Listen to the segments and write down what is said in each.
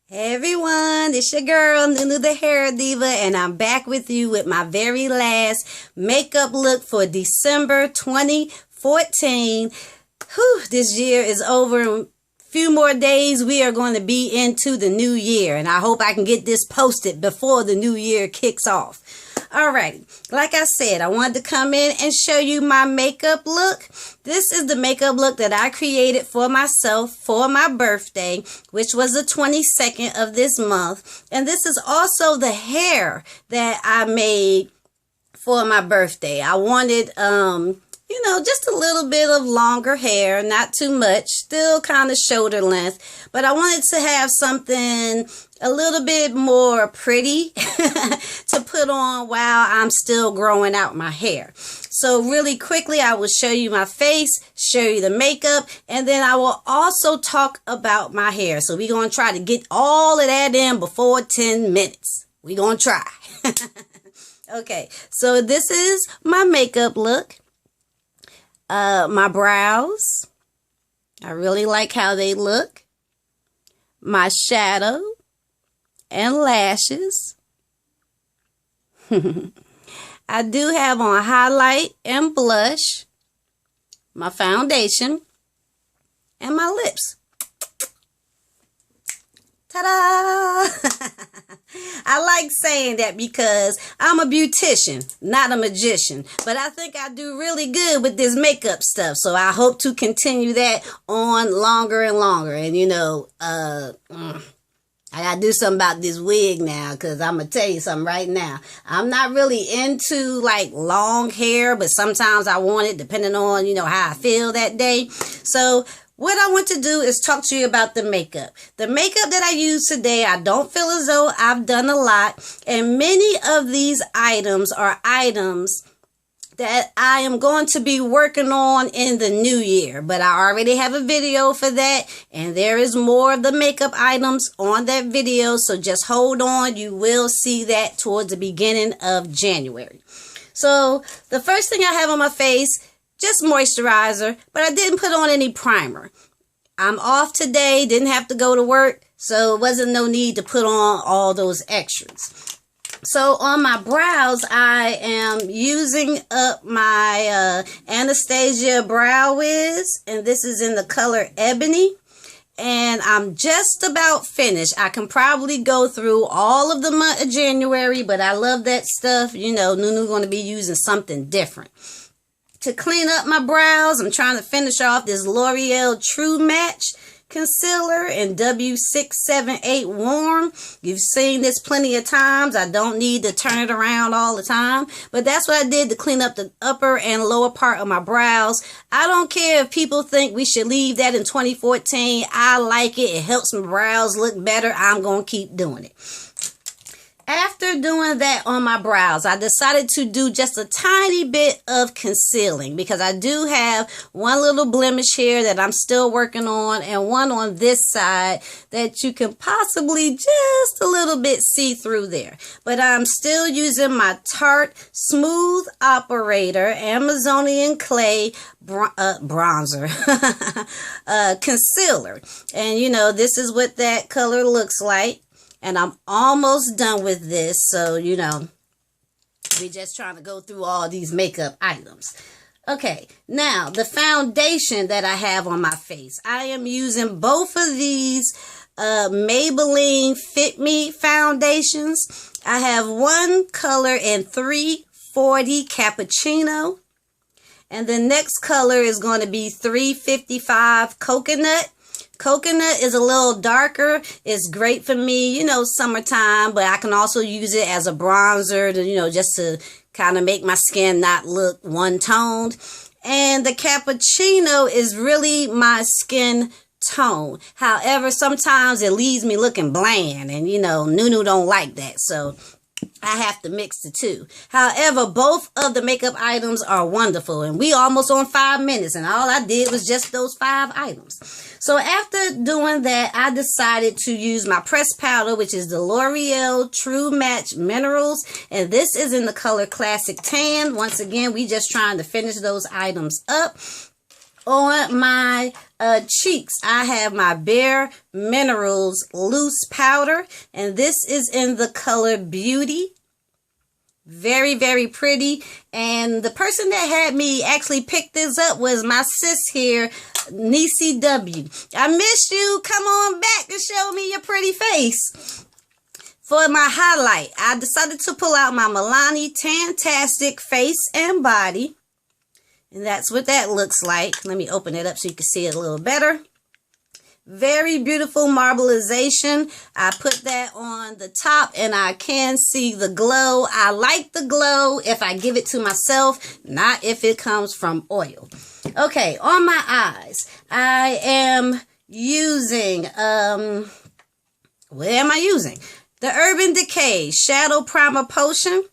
Hey everyone, it's your girl, NueNew the Hair Diva, and I'm back with you with my very last makeup look for December 2014. Whew, this year is over. In a few more days, we are going to be into the new year, and I hope I can get this posted before the new year kicks off. Alrighty, like I said, I wanted to come in and show you my makeup look. This is the makeup look that I created for myself for my birthday, which was the 22nd of this month. And this is also the hair that I made for my birthday. I wanted, just a little bit of longer hair, not too much, still kind of shoulder length, but I wanted to have something a little bit more pretty to put on while I'm still growing out my hair. So really quickly, I will show you my face, show you the makeup, and then I will also talk about my hair. So we're going to try to get all of that in before 10 minutes. We're going to try. Okay, so this is my makeup look. My brows, I really like how they look. My shadow and lashes. I do have on highlight and blush, my foundation, and my lips. Ta-da! I like saying that because I'm a beautician, not a magician. But I think I do really good with this makeup stuff. So I hope to continue that on longer and longer. And, I got to do something about this wig now, because I'm going to tell you something right now. I'm not really into, long hair, but sometimes I want it depending on, how I feel that day. So what I want to do is talk to you about the makeup. The makeup that I use today, I don't feel as though I've done a lot. And many of these items are items that I am going to be working on in the new year. But I already have a video for that. And there is more of the makeup items on that video. So just hold on. You will see that towards the beginning of January. So the first thing I have on my face, just moisturizer, but I didn't put on any primer. I'm off today, didn't have to go to work, so it wasn't no need to put on all those extras. So on my brows, I am using up my Anastasia Brow Wiz, and this is in the color Ebony. And I'm just about finished. I can probably go through all of the month of January, but I love that stuff. NueNew going to be using something different. To clean up my brows, I'm trying to finish off this L'Oreal True Match Concealer in W678 Warm. You've seen this plenty of times. I don't need to turn it around all the time. But that's what I did to clean up the upper and lower part of my brows. I don't care if people think we should leave that in 2014. I like it. It helps my brows look better. I'm going to keep doing it. After doing that on my brows, I decided to do just a tiny bit of concealing because I do have one little blemish here that I'm still working on and one on this side that you can possibly just a little bit see through there. But I'm still using my Tarte Smooth Operator Amazonian Clay bronzer concealer. And this is what that color looks like. And I'm almost done with this. So, we're just trying to go through all these makeup items. Okay, now the foundation that I have on my face. I am using both of these Maybelline Fit Me foundations. I have one color in 340 Cappuccino. And the next color is going to be 355 Coconut. Coconut is a little darker. It's great for me, summertime, but I can also use it as a bronzer to, just to kind of make my skin not look one-toned. And the Cappuccino is really my skin tone. However, sometimes it leaves me looking bland, and, NueNew don't like that, so I have to mix the two. However, both of the makeup items are wonderful, and we almost on 5 minutes, and all I did was just those 5 items. So after doing that, I decided to use my pressed powder, which is the L'Oreal True Match Minerals, and this is in the color Classic Tan. Once again, we just trying to finish those items up. On my cheeks, I have my Bare Minerals Loose Powder, and this is in the color Beauty. Very, very pretty. And the person that had me actually pick this up was my sis here, Niecy W. I miss you. Come on back and show me your pretty face. For my highlight, I decided to pull out my Milani Tantastic Face and Body. And that's what that looks like. Let me open it up so you can see it a little better. Very beautiful marbleization. I put that on the top and I can see the glow. I like the glow if I give it to myself, not if it comes from oil. Okay, on my eyes, I am using, what am I using? The Urban Decay Shadow Primer Potion.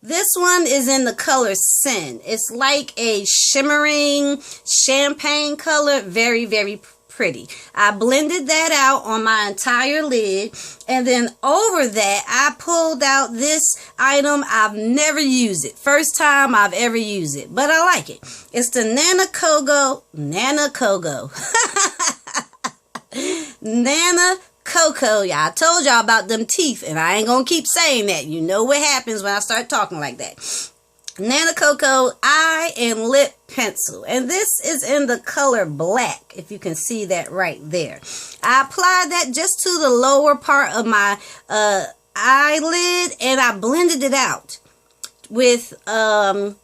This one is in the color Sin. It's like a shimmering champagne color. Very, very pretty. I blended that out on my entire lid, and then over that I pulled out this item. I've never used it. First time I've ever used it, but I like it. It's the Nana Coco yeah, I told y'all about them teeth, and I ain't gonna keep saying that. You know what happens when I start talking like that. Nana Coco Eye and Lip Pencil, and this is in the color Black, if you can see that right there. I applied that just to the lower part of my eyelid, and I blended it out with a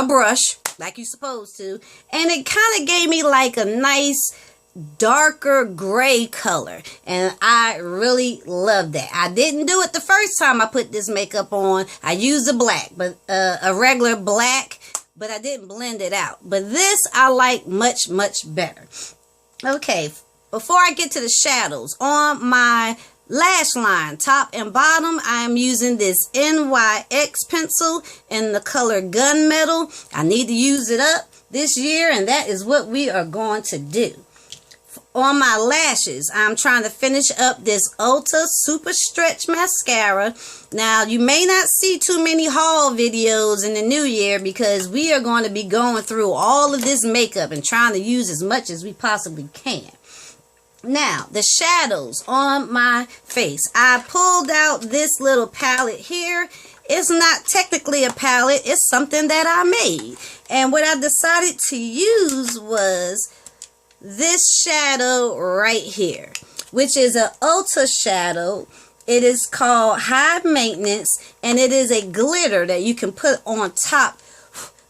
brush like you're supposed to, and it kind of gave me like a nice darker gray color, and I really love that. I didn't do it the first time I put this makeup on. I used a black, but a regular black, but I didn't blend it out. But this I like much better. Okay, before I get to the shadows, on my lash line, top and bottom, I am using this NYX pencil in the color Gunmetal. I need to use it up this year, and that is what we are going to do. On my lashes, I'm trying to finish up this Ulta Super Stretch Mascara. Now, you may not see too many haul videos in the new year because we are going to be going through all of this makeup and trying to use as much as we possibly can. Now, the shadows on my face. I pulled out this little palette here. It's not technically a palette. It's something that I made. And what I decided to use was this shadow right here, which is an Ulta shadow. It is called High Maintenance, and it is a glitter that you can put on top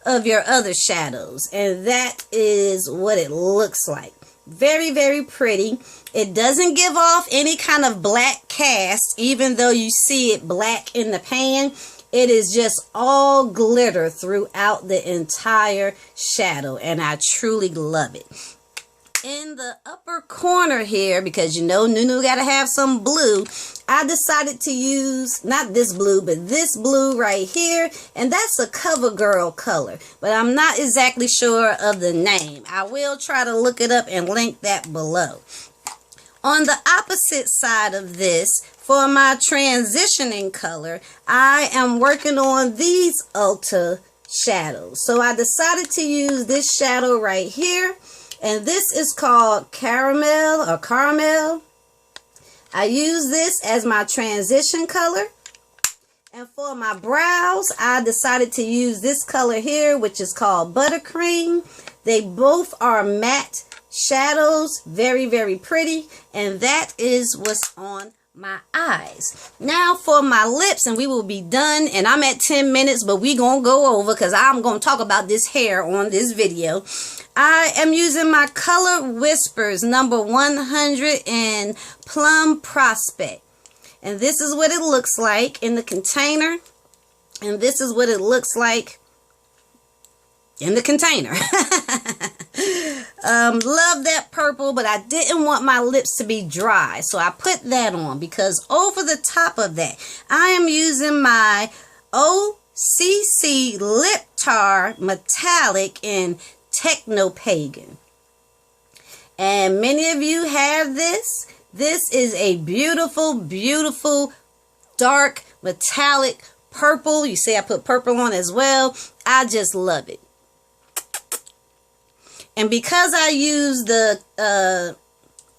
of your other shadows, and that is what it looks like. Very pretty. It doesn't give off any kind of black cast, even though you see it black in the pan. It is just all glitter throughout the entire shadow, and I truly love it. In the upper corner here, because you know NueNew gotta have some blue, I decided to use not this blue, but this blue right here, and that's a CoverGirl color, but I'm not exactly sure of the name. I will try to look it up and link that below. On the opposite side of this, for my transitioning color, I am working on these Ulta shadows. So I decided to use this shadow right here. And this is called Caramel or Caramel. I use this as my transition color. And for my brows, I decided to use this color here, which is called Buttercream. They both are matte shadows. Very pretty. And that is what's on my eyes. Now for my lips, and we will be done, and I'm at 10 minutes, but we gonna go over because I'm gonna talk about this hair on this video. I am using my Color Whispers number 100 in Plum Prospect, and this is what it looks like in the container, and this is what it looks like in the container. Love that purple, but I didn't want my lips to be dry, so I put that on because over the top of that, I am using my OCC Lip Tar Metallic in Techno Pagan. And many of you have this. This is a beautiful dark metallic purple. You see I put purple on as well. I just love it. And because I use the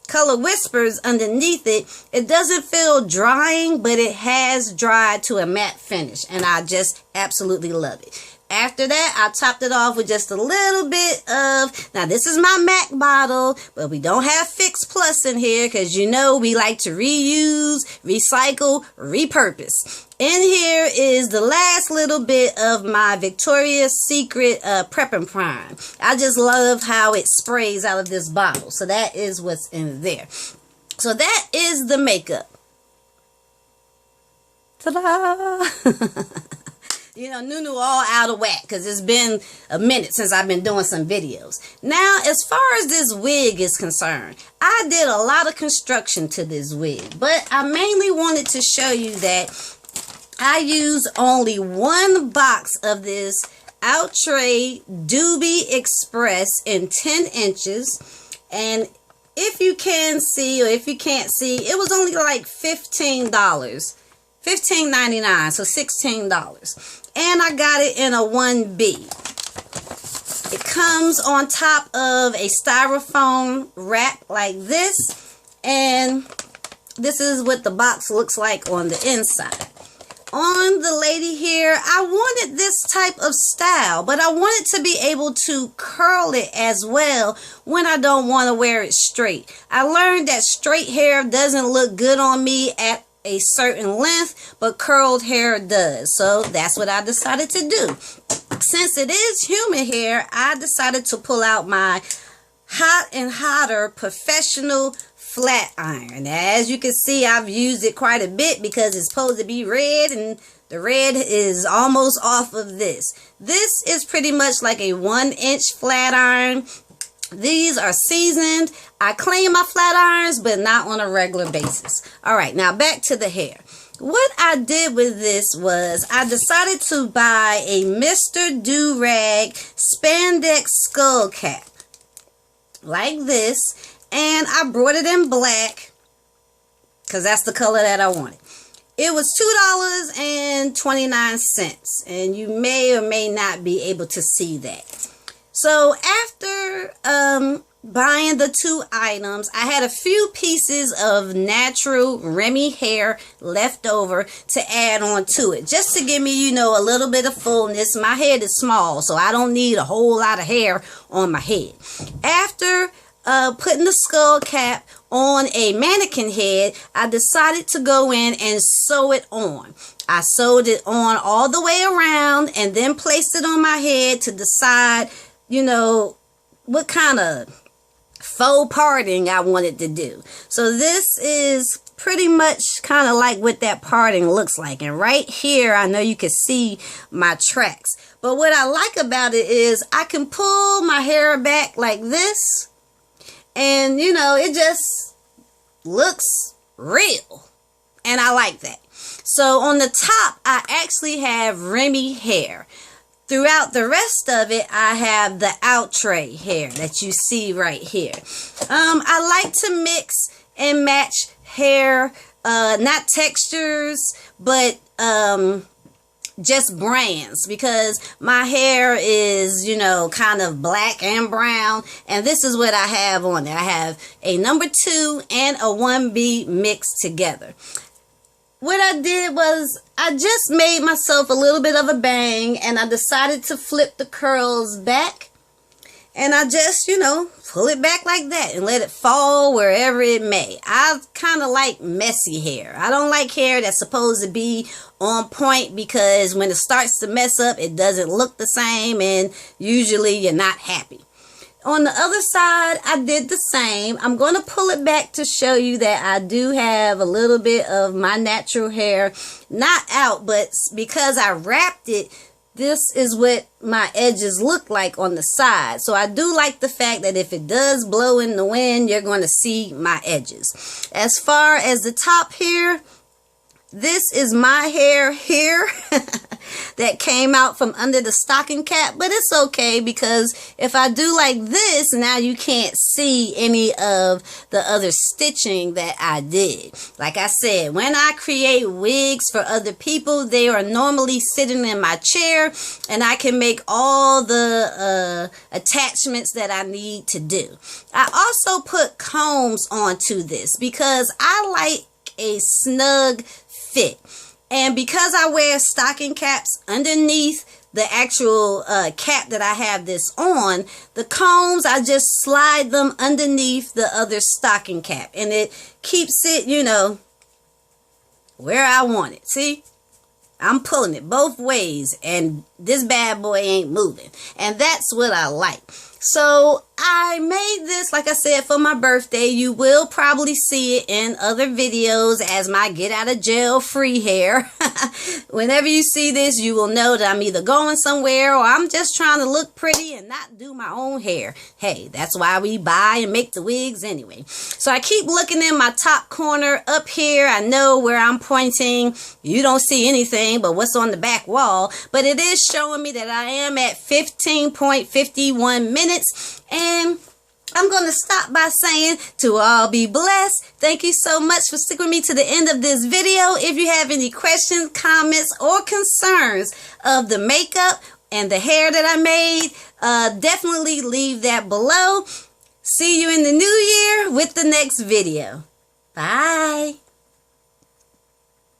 Color Whispers underneath it, it doesn't feel drying, but it has dried to a matte finish, and I just absolutely love it. After that, I topped it off with just a little bit of, now this is my MAC bottle, but we don't have Fix Plus in here because you know we like to reuse, recycle, repurpose. In here is the last little bit of my Victoria's Secret Prep and Prime. I just love how it sprays out of this bottle. So that is what's in there. So that is the makeup. Ta-da! You know, NueNew all out of whack because it's been a minute since I've been doing some videos. Now, as far as this wig is concerned, I did a lot of construction to this wig, but I mainly wanted to show you that I used only one box of this Outre Doobie Express in 10 inches, and if you can see or if you can't see, it was only like $15. $15.99, so $16. And I got it in a 1B. It comes on top of a styrofoam wrap like this. And this is what the box looks like on the inside. On the lady here, I wanted this type of style, but I wanted to be able to curl it as well when I don't want to wear it straight. I learned that straight hair doesn't look good on me at a certain length, but curled hair does. So that's what I decided to do. Since it is human hair, I decided to pull out my Hot and Hotter professional flat iron. As you can see, I've used it quite a bit because it's supposed to be red, and the red is almost off of this. This is pretty much like a 1-inch flat iron. These are seasoned. I clean my flat irons, but not on a regular basis. All right, now back to the hair. What I did with this was I decided to buy a Mr. Do-Rag spandex skull cap like this, and I brought it in black because that's the color that I wanted. It was $2.29, and you may or may not be able to see that. So after buying the two items, I had a few pieces of natural Remy hair left over to add on to it, just to give me, you know, a little bit of fullness. My head is small, so I don't need a whole lot of hair on my head. After putting the skull cap on a mannequin head, I decided to go in and sew it on. I sewed it on all the way around and then placed it on my head to decide, you know, what kind of faux parting I wanted to do. So this is pretty much kind of like what that parting looks like. And right here, I know you can see my tracks. But what I like about it is I can pull my hair back like this. And, you know, it just looks real. And I like that. So on the top, I actually have Remy hair. Throughout the rest of it, I have the Outre hair that you see right here. I like to mix and match hair, not textures, but just brands, because my hair is, you know, kind of black and brown, and this is what I have on there. I have a number 2 and a 1B mixed together. What I did was I just made myself a little bit of a bang, and I decided to flip the curls back, and I just, you know, pull it back like that and let it fall wherever it may. I kind of like messy hair. I don't like hair that's supposed to be on point, because when it starts to mess up, it doesn't look the same, and usually you're not happy. On the other side, I did the same. I'm going to pull it back to show you that I do have a little bit of my natural hair, not out, but because I wrapped it, this is what my edges look like on the side. So I do like the fact that if it does blow in the wind, you're going to see my edges. As far as the top here, This is my hair here that came out from under the stocking cap, but it's okay because if I do like this, now you can't see any of the other stitching that I did. Like I said, when I create wigs for other people, they are normally sitting in my chair and I can make all the attachments that I need to do. I also put combs onto this because I like a snug fit. And because I wear stocking caps underneath the actual cap that I have this on, the combs, I just slide them underneath the other stocking cap. And it keeps it, you know, where I want it. See? I'm pulling it both ways and this bad boy ain't moving. And that's what I like. So I made this, like I said, for my birthday. You will probably see it in other videos as my get out of jail free hair. Whenever you see this, you will know that I'm either going somewhere or I'm just trying to look pretty and not do my own hair. Hey, that's why we buy and make the wigs anyway. So I keep looking in my top corner up here. I know where I'm pointing. You don't see anything but what's on the back wall, but it is showing me that I am at 15.51 minutes. And I'm going to stop by saying to all be blessed. Thank you so much for sticking with me to the end of this video. If you have any questions, comments, or concerns of the makeup and the hair that I made, definitely leave that below. See you in the new year with the next video. Bye.